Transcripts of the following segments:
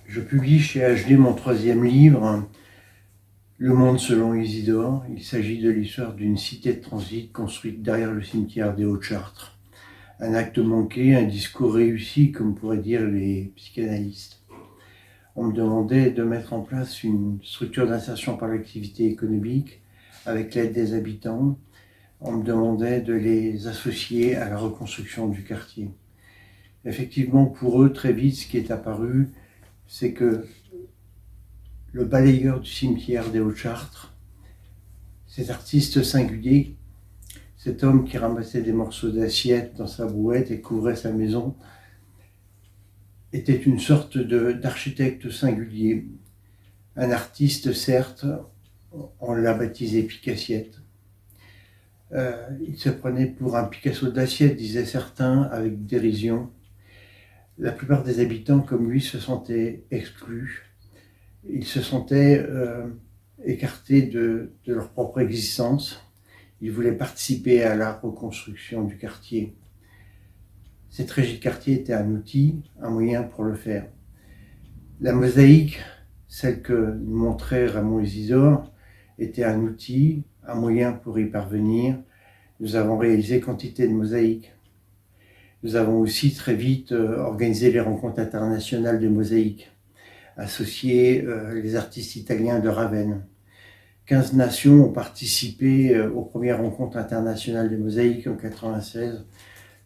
Je publie chez HD mon troisième livre, Le Monde selon Isidore. Il s'agit de l'histoire d'une cité de transit construite derrière le cimetière des Hauts-de-Chartres. Un acte manqué, un discours réussi, comme pourraient dire les psychanalystes. On me demandait de mettre en place une structure d'insertion par l'activité économique avec l'aide des habitants. On me demandait de les associer à la reconstruction du quartier. Effectivement, pour eux, très vite, ce qui est apparu, c'est que le balayeur du cimetière des Hauts-de-Chartres, cet artiste singulier, cet homme qui ramassait des morceaux d'assiette dans sa brouette et couvrait sa maison, était une sorte d'architecte singulier. Un artiste, certes, on l'a baptisé Picassiette. Il se prenait pour un Picasso d'assiette, disaient certains, avec dérision. La plupart des habitants, comme lui, se sentaient exclus. Ils se sentaient écartés de leur propre existence. Ils voulaient participer à la reconstruction du quartier. Cette régie de quartier était un outil, un moyen pour le faire. La mosaïque, celle que nous montrait Raymond Isidore, était un outil, un moyen pour y parvenir. Nous avons réalisé quantité de mosaïques. Nous avons aussi très vite organisé les rencontres internationales de mosaïques, associé les artistes italiens de Ravenne. 15 nations ont participé aux premières rencontres internationales de mosaïques en 1996.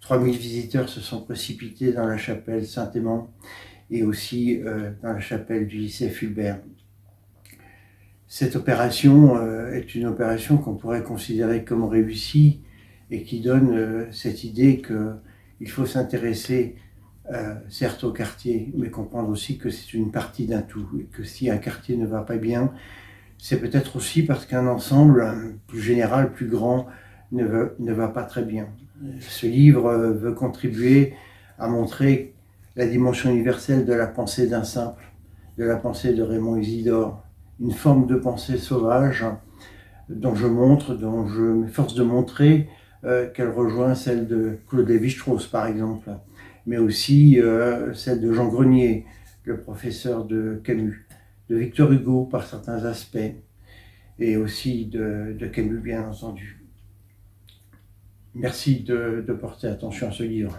3000 visiteurs se sont précipités dans la chapelle Saint-Aimant et aussi dans la chapelle du lycée Fulbert. Cette opération est une opération qu'on pourrait considérer comme réussie et qui donne cette idée qu'il faut s'intéresser certes au quartier, mais comprendre aussi que c'est une partie d'un tout, et que si un quartier ne va pas bien, c'est peut-être aussi parce qu'un ensemble plus général, plus grand, ne va pas très bien. Ce livre veut contribuer à montrer la dimension universelle de la pensée d'un simple, de la pensée de Raymond Isidore, une forme de pensée sauvage dont je m'efforce de montrer qu'elle rejoint celle de Claude Lévi-Strauss par exemple, mais aussi celle de Jean Grenier, le professeur de Camus, de Victor Hugo par certains aspects, et aussi de Camus bien entendu. Merci de porter attention à ce livre.